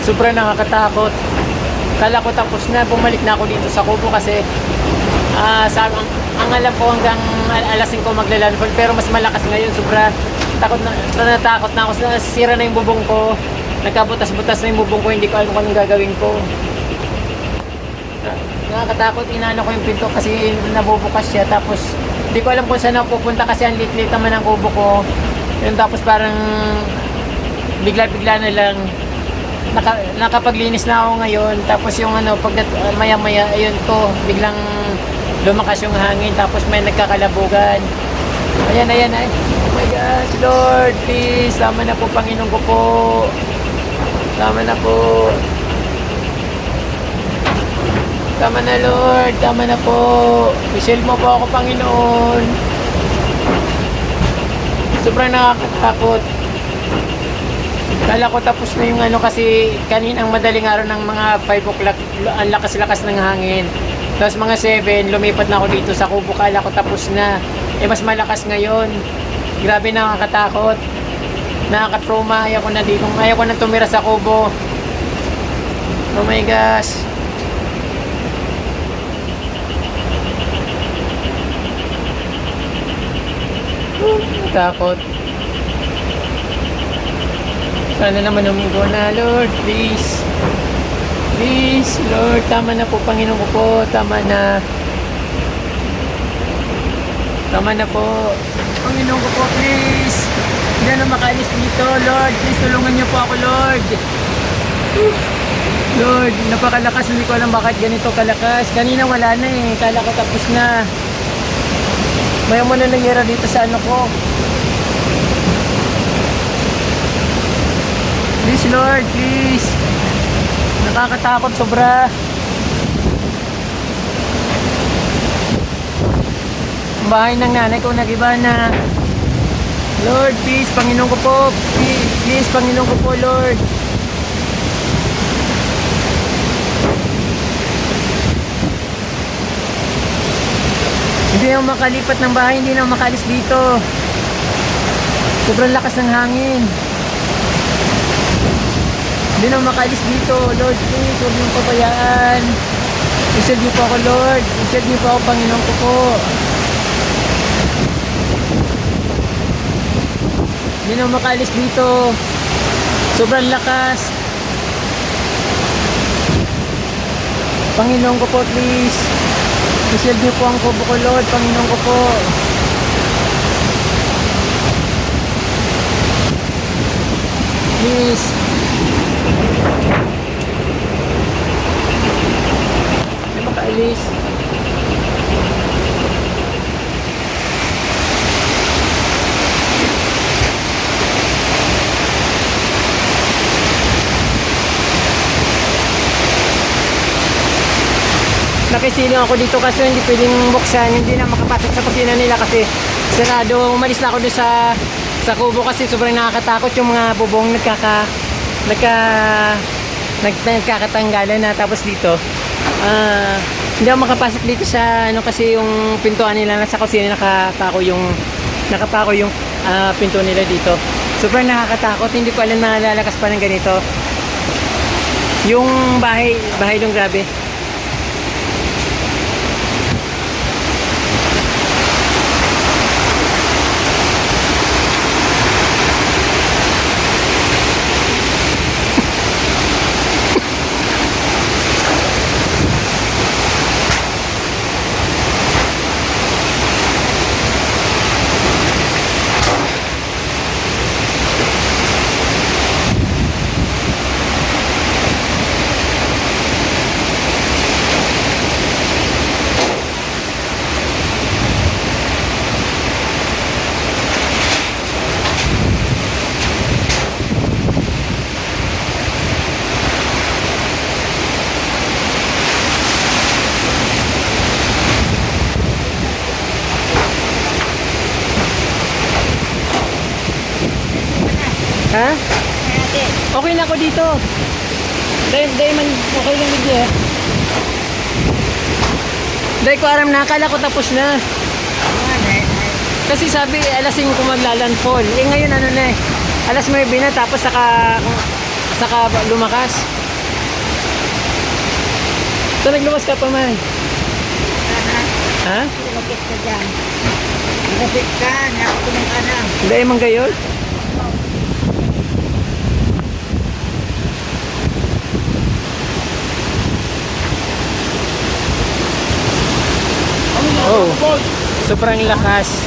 Sobrang nakakatakot. Kala ko tapos na, bumalik na ako dito sa Kubo kasi ang alam ko hanggang alas 5 magla-landfall, pero mas malakas ngayon. Sobra natakot na ako. Sira na yung bubong ko. Nagkabutas-butas na yung bubong ko. Hindi ko alam kung anong gagawin ko. Nakakatakot. Inaano ko yung pinto kasi nabubukas siya. Tapos hindi ko alam kung saan ako pupunta kasi ang lit-lit naman ang kubo ko. Yun, tapos parang bigla-bigla na lang nakapaglinis na ako ngayon. Tapos yung pag maya-maya, ayun to, biglang lumakas yung hangin. Tapos may nagkakalabugan. Ayan. Ay. Oh my gosh, Lord, please. Tama na po, Panginoon ko po. Tama na po. Tama na, Lord. Tama na po. Michelle mo po ako, Panginoon. Sobrang nakakatakot. Kala ko tapos na yung kasi kaninang madaling araw ng mga 5 o'clock, ang lakas-lakas ng hangin. Tapos mga 7, lumipat na ako dito sa Kubo. Kala ko tapos na. Mas malakas ngayon. Grabe, nakakatakot. Nakaka-trauma. Ayaw ko na tumira sa Kubo. Oh my gosh. Takot. Sana naman umigo na, Lord, please. Please, Lord, tama na po, Panginoon ko po. Tama na. Tama na po. Panginoon ko po, please. Hindi na makaalis dito, Lord. Please, tulungan niyo po ako, Lord. Lord, napakalakas. Hindi ko alam bakit ganito kalakas. Kanina wala na eh. Kala ko tapos na. Maya mo na nangyara dito sa ko. Please, Lord, please. Nakakatakot sobra. Ang bahay ng nanay ko nagiba na. Lord, please, Panginoon ko po. Please, Panginoon ko po, Lord. Hindi na makalipat ng bahay, hindi na makalis dito. Sobrang lakas ng hangin. Hindi na makalis dito. Lord, please, huwag niyong pabayaan. I-save niyo po ako, Lord. I-save niyo po ako, Panginoon ko po. Hindi na makalis dito. Sobrang lakas. Panginoon ko po, please. I-save niyo po ang kubo ko, Lord. Panginoon ko po. Please. Hindi makaalis. Nakisiling ako dito kasi hindi pwedeng buksan. Hindi na makapasok sa kusina nila kasi sarado. Umalis na ako doon sa kubo kasi sobrang nakakatakot yung mga bubong nagkakatanggalan na. Tapos dito hindi ako makapasok dito sa kasi yung pintuan nila nasa kusina nakapako yung pinto nila dito. Sobrang nakakatakot. Hindi ko alam na lalakas pa ng ganito yung bahay dong. Grabe. Ha? Okay na ako dito. Dahil man okay lang video eh. Dahil ko aram na, akala ko tapos na. Kasi sabi alas 5 maglalandfall. Ngayon ano na eh. Alas 9 na tapos saka lumakas. So naglumas ka pa man. Ha? Lumapit ka dyan. Lumapit ka, nakakulong ka na. Hindi emang gayon? Oh, sobrang lakas.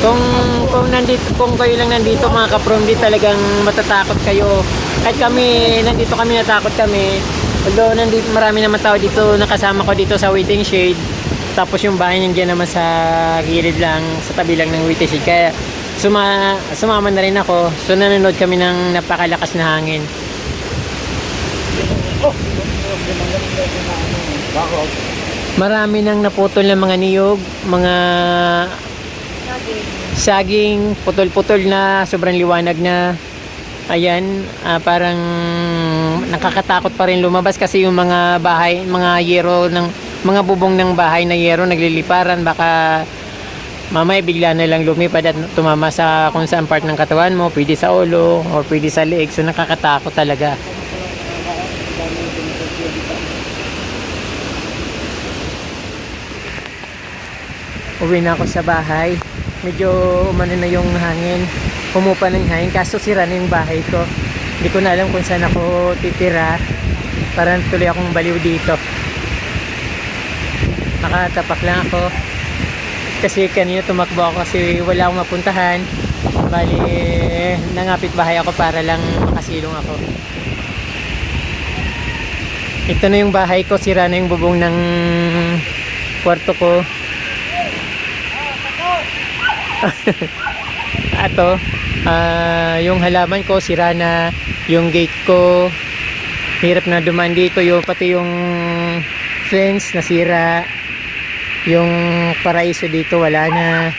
Kung kayo lang nandito mga kaprom, di talagang matatakot kayo. Kahit kami, nandito kami, natakot kami. Although nandito, marami naman tao dito, nakasama ko dito sa waiting shade. Tapos yung bahay nandiyan naman sa gilid lang, sa tabi lang ng waiting shade. Kaya sumama na rin ako. So nanonood kami ng napakalakas na hangin. Marami nang naputol ng mga niyog, mga saging, putol-putol na, sobrang liwanag na. Ayan, parang nakakatakot pa rin lumabas kasi yung mga bahay, mga yero ng mga bubong ng bahay na yero nagliliparan, baka mamaya bigla na lang lumipad at tumama sa kung saan part ng katawan mo, pwede sa ulo or pwede sa leeg. So nakakatakot talaga. Uwi na ako sa bahay. Medyo umano na yung hangin. Pumupa ng hangin. Kaso sira na yung bahay ko. Hindi ko na alam kung saan ako titira. Parang tuloy akong baliw dito. Nakatapak lang ako. Kasi kanina tumakbo ako kasi wala akong mapuntahan. Bali, nangapit bahay ako para lang makasilong ako. Ito na yung bahay ko. Sira na yung bubong ng kwarto ko. Ato, yung halaman ko sira na, yung gate ko hirap na dumaan dito, yung pati yung fence nasira, yung paraiso dito wala na,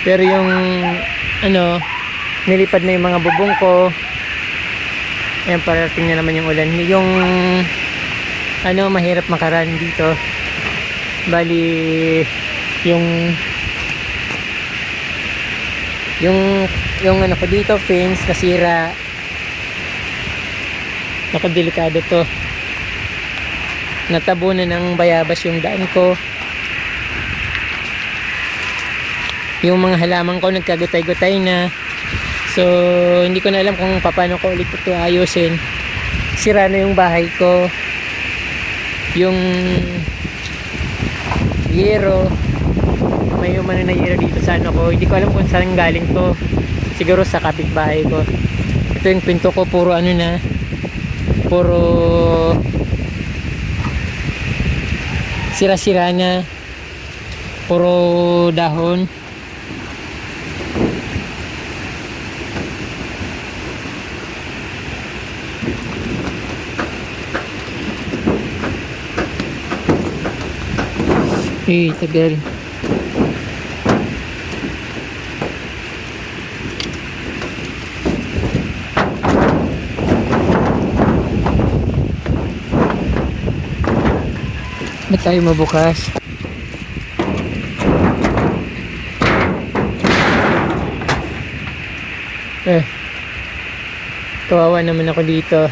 pero yung ano, nilipad na yung mga bubong ko. Ayan, parating na naman yung ulan. Yung ano, mahirap makaraan dito. Bali yung ano ko dito, fence nasira. Nakadelikado to. Natabunan ng bayabas yung daan ko. Yung mga halaman ko nagkagutay-gutay na. So hindi ko na alam kung paano ko ulit ito ayusin. Sira na yung bahay ko. Yung yero, may umano na yero dito sa ano ko. Hindi ko alam kung saan galing to. Siguro sa kapitbahay ko. Ito yung pinto ko, puro ano na, puro sira-sira na, puro dahon. Tagal. Ba't tayo mabukas? Kawawa naman ako dito.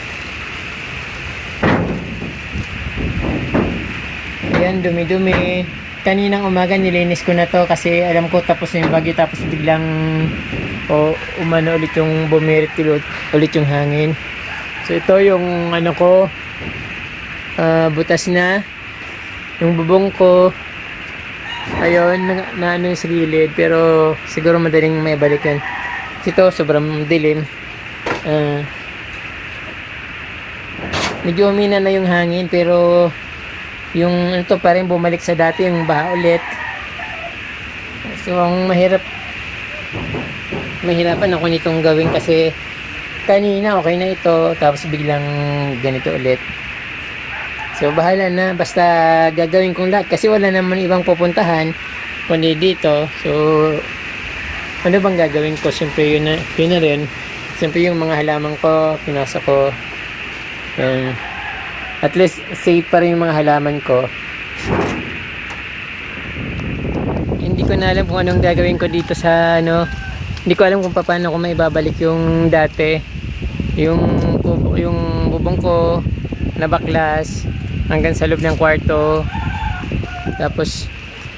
Ayan, dumi-dumi. Kaninang umaga nilinis ko na to kasi alam ko tapos na yung bagyo, tapos biglang umano ulit yung bumirit ulit yung hangin. So ito yung ano ko, butas na yung bubong ko. Ayun, na ano yung sa gilid, pero siguro madaling may balikan. Ito sobrang dilim. Medyo umina na yung hangin, pero yung ano to pa rin bumalik sa dati, yung baha ulit. So ang mahirapan ako nitong gawin kasi kanina okay na ito, tapos biglang ganito ulit. So bahala na, basta gagawin kong lahat kasi wala naman ibang pupuntahan kundi dito. So ano bang gagawin ko? Siyempre yun na rin. Siyempre yung mga halaman ko pinasa ko. At least safe pa rin yung mga halaman ko. Hindi ko na alam kung anong gagawin ko dito sa ano. Hindi ko alam kung paano ko maibabalik yung dati, yung bubong ko, nabaklas hanggang sa loob ng kwarto. Tapos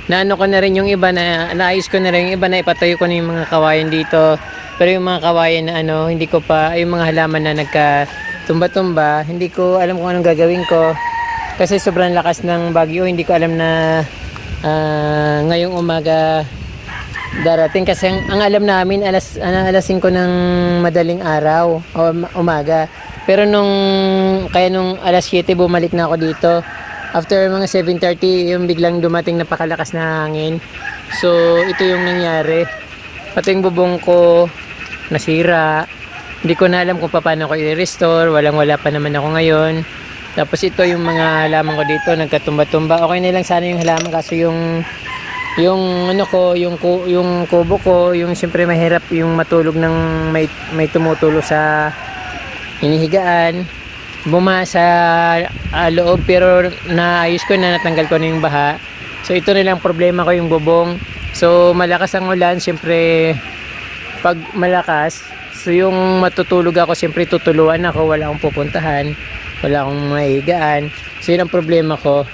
naano ko na rin yung iba na naayos ko na rin yung iba na ipatayo ko na yung mga kawayan dito. Pero yung mga kawayan na ano, hindi ko pa, yung mga halaman na nagka-tumba-tumba, hindi ko alam kung anong gagawin ko. Kasi sobrang lakas ng bagyo, hindi ko alam na ngayong umaga darating. Kasi ang alam namin alas 5 ng madaling araw o umaga. Pero nung alas 7 bumalik na ako dito. After mga 7:30 yung biglang dumating napakalakas na hangin. So ito yung nangyari. Pati yung bubong ko nasira. Hindi ko na alam kung paano ko i-restore. Wala pa naman ako ngayon. Tapos ito yung mga halaman ko dito nagkatumba-tumba. Okay na lang sana yung halaman kasi yung ano ko, yung kubo ko, yung siyempre mahirap yung matulog ng may tumutulo sa hinihigaan. Bumasa loob pero naayos ko na, natanggal ko na yung baha. So ito na lang problema ko, yung bubong. So malakas ang ulan, siyempre pag malakas, so yung matutulog ako, siyempre tutuluan ako, wala akong pupuntahan, wala akong maigaan. So yun ang problema ko.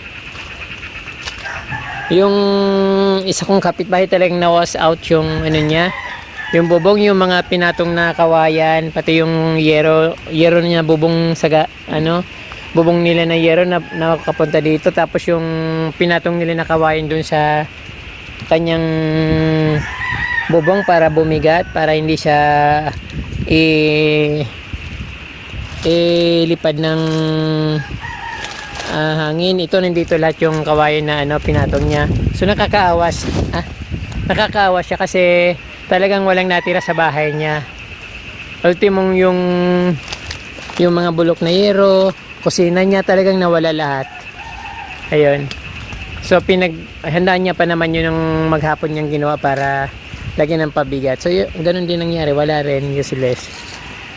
Yung isa kong kapitbahay talagang nawas out yung ano niya, yung bubong, yung mga pinatong na kawayan, pati yung yero niya, bubong bubong nila na yero na nakapunta dito. Tapos yung pinatong nila na kawayan dun sa kanyang bubong para bumigat, para hindi siya ilipad ng hangin. Ito nandito lahat yung kawayan na pinatong niya. So nakakaawas siya kasi talagang walang natira sa bahay niya. Ultimong yung mga bulok na yero, kusina niya, talagang nawala lahat. Ayun. So pinaghandaan niya pa naman yun ng maghapon niyang ginawa para lagyan ng pabigat. So ganun din nangyari, wala rin, useless.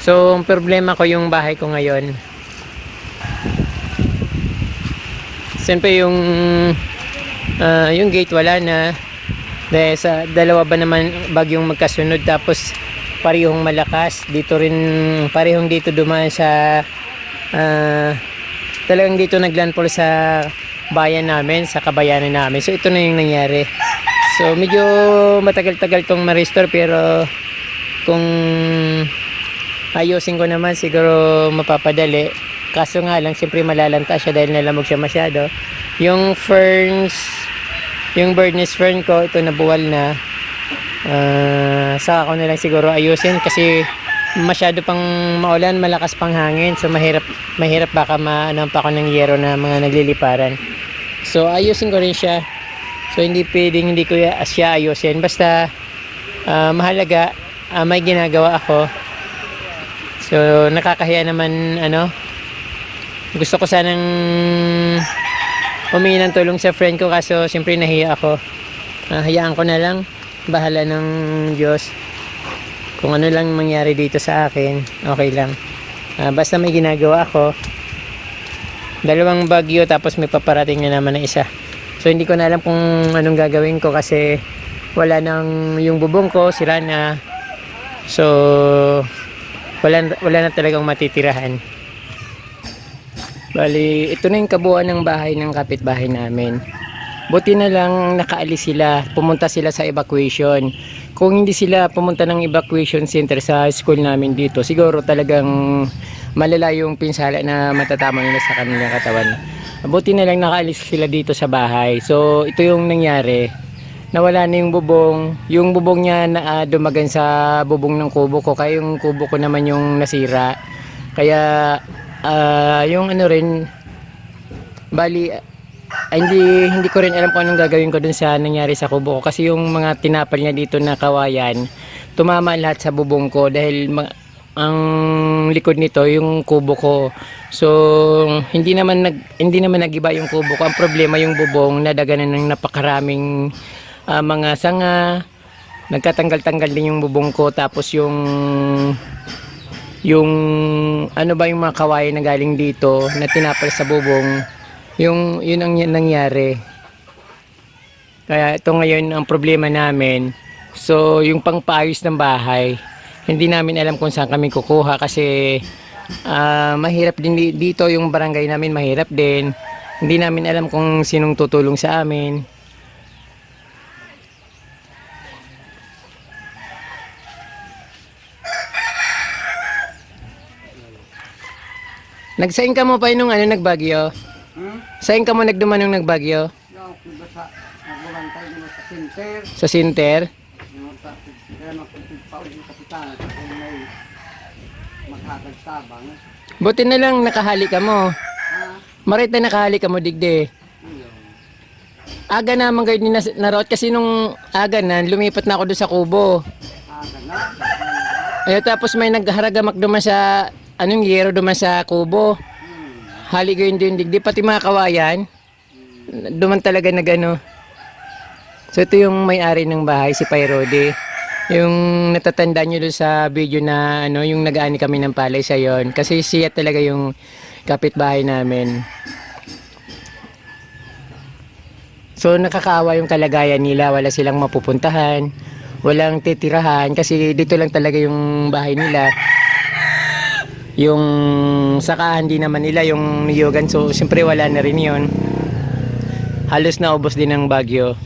So ang problema ko yung bahay ko ngayon. Siyempre yung gate wala na. Dahil sa dalawa ba naman bagyong magkasunod, tapos parehong malakas. Dito rin, parehong dito dumaan sa talagang dito naglandfall sa bayan namin, sa kabayanan namin. So ito na yung nangyari. So medyo matagal-tagal tong ma-restore, pero kung ayusin ko naman siguro mapapadali. Kaso nga lang, siyempre malalanta siya dahil nalamog siya masyado. Yung ferns, yung birdnest fern ko, ito nabuwal na. Saka ko na lang siguro ayusin kasi masyado pang maulan, malakas pang hangin. So mahirap baka maanampa ko ng yero na mga nagliliparan. So ayusin ko rin siya. So hindi pwedeng hindi ko siya ayusin. Basta mahalaga, may ginagawa ako. So nakakahiya naman gusto ko sanang humingi ng tulong sa friend ko, kaso siyempre nahiya ako. Hayaan ko na lang, bahala ng Diyos. Kung ano lang mangyari dito sa akin, okay lang. Basta may ginagawa ako. 2 bagyo, tapos may paparating na naman na isa. So hindi ko na alam kung anong gagawin ko kasi wala nang, yung bubong ko sira na. So wala na talagang matitirahan. Bali, ito na yung kabuuan ng bahay ng kapitbahay namin. Buti na lang nakaalis sila, pumunta sila sa evacuation. Kung hindi sila pumunta ng evacuation center sa school namin dito, siguro talagang malala yung pinsala na matatama nila sa kanilang katawan. Buti na lang nakaalis sila dito sa bahay. So ito yung nangyari, nawala na yung bubong. Yung bubong niya na dumagan sa bubong ng kubo ko, kaya yung kubo ko naman yung nasira. Kaya yung rin, bali hindi ko rin alam kung anong gagawin ko dun sa nangyari sa kubo ko, kasi yung mga tinapal niya dito na kawayan tumama lahat sa bubong ko dahil ang likod nito yung kubo ko. So hindi naman nagiba yung kubo ko. Ang problema yung bubong, nadaganan ng napakaraming mga sanga, nagkatanggal-tanggal din yung bubong ko. Tapos yung yung mga kawayan na galing dito na tinapal sa bubong, yun ang nangyari. Kaya ito ngayon ang problema namin. So yung pangpaayos ng bahay, hindi namin alam kung saan kami kukuha kasi Mahirap din dito yung barangay namin, mahirap din. Hindi namin alam kung sinong tutulong sa amin. Nagsaing ka mo pa nung nagbagyo? Saing ka mo nagduman nung nagbagyo? Yung iba sa nagulantay mo sa center. Sa Sinter? Yung sa kaya magpapaulit yung kapitan kung may magkakagsabang. Buti na lang nakahali ka mo. Ha? Marit na nakahali ka mo digde. Ayun. Aga naman kayo ni naroot kasi nung aga na lumipat na ako doon sa kubo. Ganun. Ayun, tapos may nagharagamak duman sa yero duman sa kubo. Hali ko yun din digdi pati mga kawayan. Duman talaga nagano. So ito yung may-ari ng bahay, si Pairode. Yung natatanda nyo doon sa video na yung nag-aani kami ng palay sa yon. Kasi siya talaga yung kapitbahay namin. So nakakaawa yung kalagayan nila, wala silang mapupuntahan, walang titirahan kasi dito lang talaga yung bahay nila. Yung sakahan din naman nila yung niyugan, so siyempre wala na rin yun. Halos naubos din ng bagyo.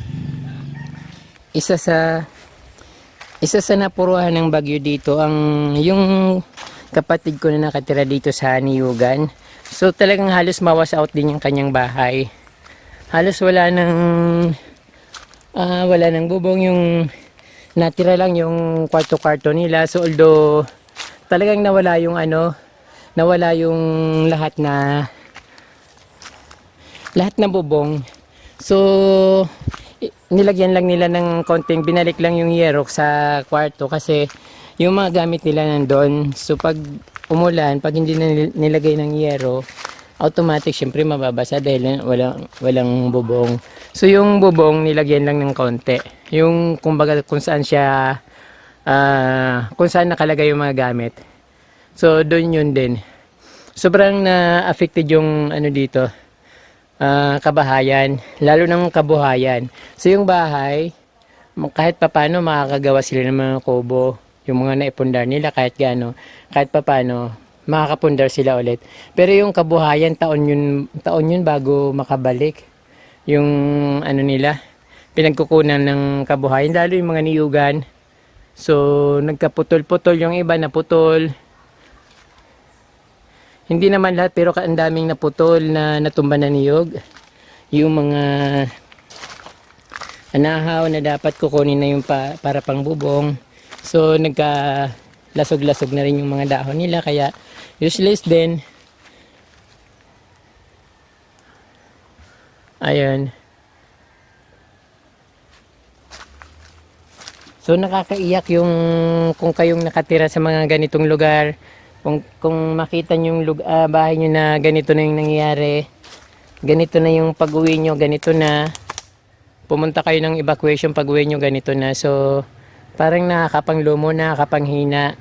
Isa sa napuruhan ng bagyo dito ang yung kapatid ko na nakatira dito sa niyugan. So talagang halos mawas out din yung kanyang bahay. Halos wala nang bubong, yung natira lang yung kwarto-kwarto nila. So although talagang nawala yung lahat na bubong. So nilagyan lang nila ng konting, binalik lang yung yerok sa kwarto kasi yung mga gamit nila nandoon. So pag umulan, pag hindi na nilagay ng yero, automatic syempre mababasa dahil walang bubong. So yung bubong nilagyan lang ng konti. Yung kumbaga kung saan nakalagay yung mga gamit. So doon yun din. Sobrang na-affected yung dito. Kabahayan, lalo ng kabuhayan. So yung bahay, kahit papano makakagawa sila ng mga kubo, yung mga naipundar nila kahit papano makakapundar sila ulit. Pero yung kabuhayan, taon yun bago makabalik yung nila, pinagkukunan ng kabuhayan, lalo yung mga niyugan. So nagkaputol-putol, yung iba naputol. Hindi naman lahat, pero ang daming naputol na natumba na niyog. Yung mga anahaw na dapat kukunin na yung para pang bubong. So nagka-lasog-lasog na rin yung mga dahon nila, kaya useless din. Ayun. So nakakaiyak yung kung kayong nakatira sa mga ganitong lugar. Kung makita nyo yung bahay nyo na ganito na yung nangyayari, ganito na yung pag-uwi nyo, ganito na, pumunta kayo ng evacuation pag-uwi nyo, ganito na. So parang nakakapanglumo, nakakapanghina,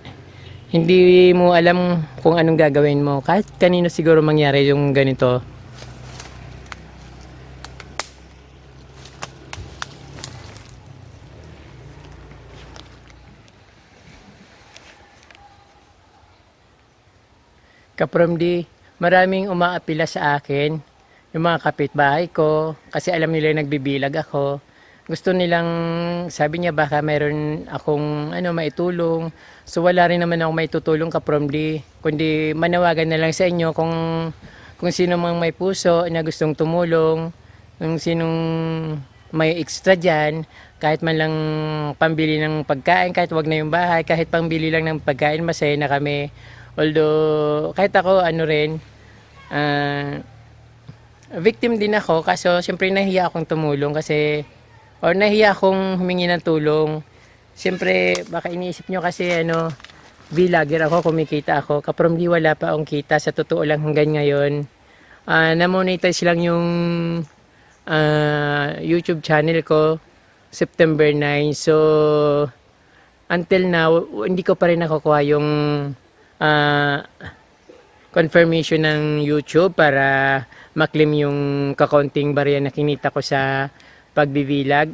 hindi mo alam kung anong gagawin mo. Kahit kanino siguro mangyari yung ganito. Kapromdi, maraming umaapila sa akin, yung mga kapitbahay ko, kasi alam nila nagbibilag ako. Gusto nilang, sabi niya baka mayroon akong maitulong. So wala rin naman ako maitutulong, Kapromdi, kundi manawagan na lang sa inyo kung sino mang may puso na gustong tumulong, kung sinong may extra dyan, kahit man lang pambili ng pagkain, kahit wag na yung bahay, kahit pambili lang ng pagkain, masaya na kami. Although, kahit ako, victim din ako, kaso siyempre nahiya akong tumulong kasi, or nahiya akong humingi ng tulong. Siyempre, baka iniisip nyo kasi, vlogger ako, kumikita ako. Kapromdi, wala pa akong kita, sa totoo lang hanggang ngayon. Na-monetize lang yung YouTube channel ko, September 9. So, until now, hindi ko pa rin nakukuha yung confirmation ng YouTube para maklim yung kakaunting barya na kinita ko sa pagbibilag.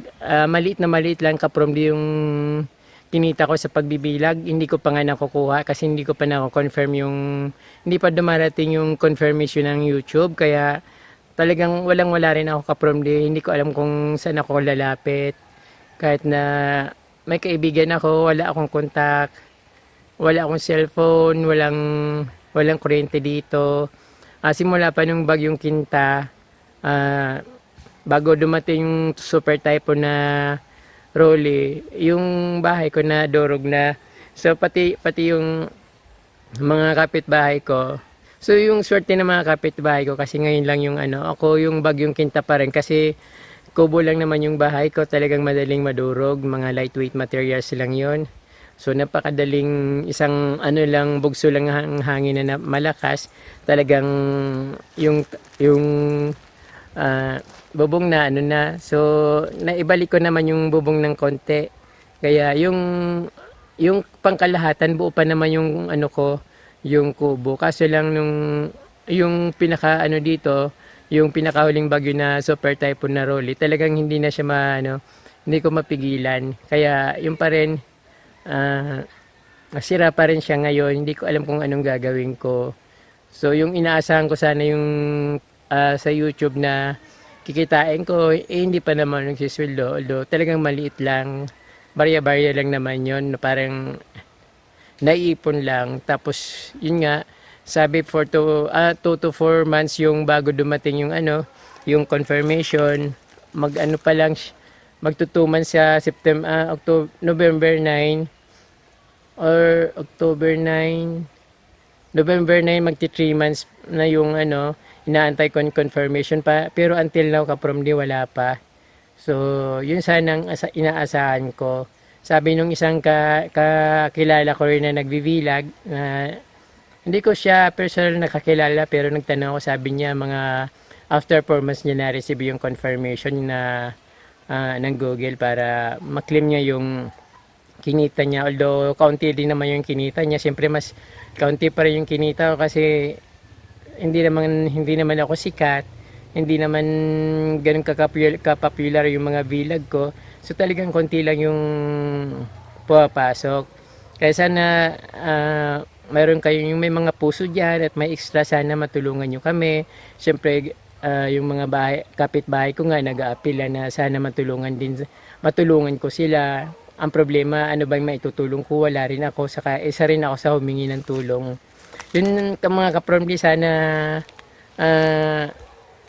Maliit na maliit lang, Kapromdi, yung kinita ko sa pagbibilag. Hindi ko pa nga nakukuha kasi hindi ko pa na-confirm hindi pa dumarating yung confirmation ng YouTube. Kaya talagang wala rin ako ka-promdi. Hindi ko alam kung saan ako lalapit. Kahit na may kaibigan ako, wala akong contact, wala akong cellphone, walang kuryente dito. Simula pa nung bagyong Kinta, bago dumating yung super typhoon na Rolly, yung bahay ko na durog na. So pati yung mga kapitbahay ko. So yung swerte ng mga kapitbahay ko kasi ngayon lang yung ako yung bagyong Kinta pa rin kasi kubo lang naman yung bahay ko, talagang madaling madurog, mga lightweight materials lang yon. So napakadaling isang lang bugso lang ang hangin na malakas, talagang yung bubong na na. So naibalik ko naman yung bubong ng konti. Kaya yung pangkalahatan buo pa naman yung ko, yung kubo. Kaso lang yung pinaka dito, yung pinakahuling bagyo na super typhoon na Rolly, talagang hindi na siya hindi ko mapigilan. Kaya yung pa rin nasira pa rin siya ngayon. Hindi ko alam kung anong gagawin ko. So yung inaasahan ko sana yung sa YouTube na kikitain ko, hindi pa naman nagsisweldo. Although talagang maliit lang. Barya-barya lang naman yon, parang naiipon lang. Tapos yun nga, sabi 2 to 4 months yung bago dumating yung confirmation. Pa lang, magto 2 months sa November 9 or October 9. November 9 magti 3 months na yung inaantay ko confirmation pa. Pero until now kapromdi wala pa. So yun sanang inaasahan ko. Sabi nung isang kakilala ko rin na nagbibilag na hindi ko siya personal nakakilala pero nagtanong ako, sabi niya mga after 4 months niya na-receive yung confirmation na ng Google para maklaim niya yung kinita niya. Although kaunti din naman yung kinita niya, siyempre mas kaunti pa rin yung kinita ko kasi hindi naman ako sikat, hindi naman ganun ka-popular yung mga vlog ko. So talagang konti lang yung pumapasok. Kaya sana mayroon kayong yung may mga puso diyan at may extra, sana matulungan niyo kami. Siyempre yung mga kapitbahay ko nga nag-aapila na sana matulungan ko sila. Ang problema, ano bang maitutulong ko? Wala rin ako, saka isa rin ako sa humingi ng tulong. Yun mga kapromdi, sana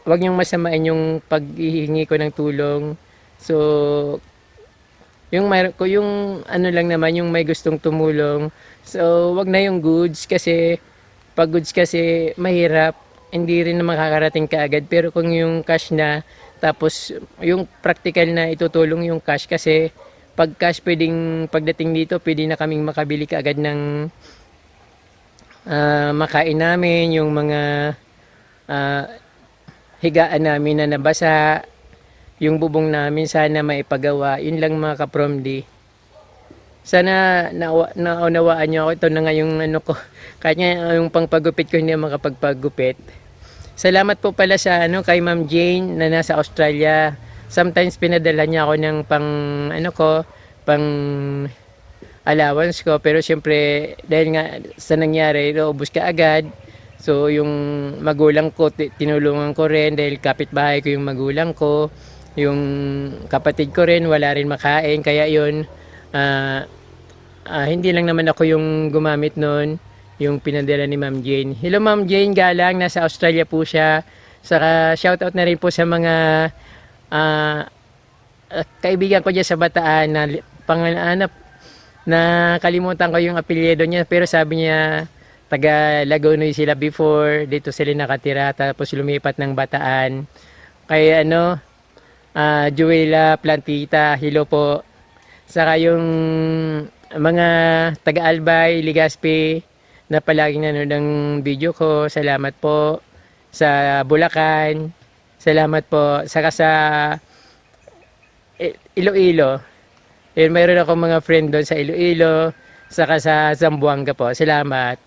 wag niyong masamain yung paghihingi ko ng tulong. So yung lang naman, yung may gustong tumulong. So wag na yung goods kasi pag goods kasi mahirap, hindi rin na makakarating kaagad. Pero kung yung cash na, tapos yung practical na itutulong yung cash, kasi pag cash pagdating dito pwede na kaming makabili kaagad ng makain namin, yung mga higaan namin na nabasa, yung bubong namin sana maipagawa. Yun lang mga kapromdi. Sana naunawaan nyo ako. Ito na nga yung ko. Kahit nga yung pangpagupit ko hindi makapagpagupit. Salamat po pala sa kay Ma'am Jane na nasa Australia. Sometimes pinadala niya ako ng pang allowance ko. Pero siyempre dahil nga sa nangyari, naubos ka agad. So yung magulang ko, tinulungan ko rin dahil kapitbahay ko yung magulang ko. Yung kapatid ko rin, wala rin makain. Kaya yun, hindi lang naman ako yung gumamit nun, yung pinadala ni Ma'am Jane. Hello Ma'am Jane, galang, nasa Australia po siya. Saka shoutout na rin po sa mga kaibigan ko dyan sa Bataan na pangalanap na kalimutan ko yung apelyido niya. Pero sabi niya, taga Lagonoy sila before, dito sila nakatira, tapos lumipat ng Bataan. Kaya Juela Plantita, hello po. Saka yung mga taga-Albay, Legazpi na palaging nanonood ng video ko, salamat po. Sa Bulacan, salamat po. Saka sa Iloilo, mayroon ako mga friend doon sa Iloilo. Saka sa Zamboanga po, salamat.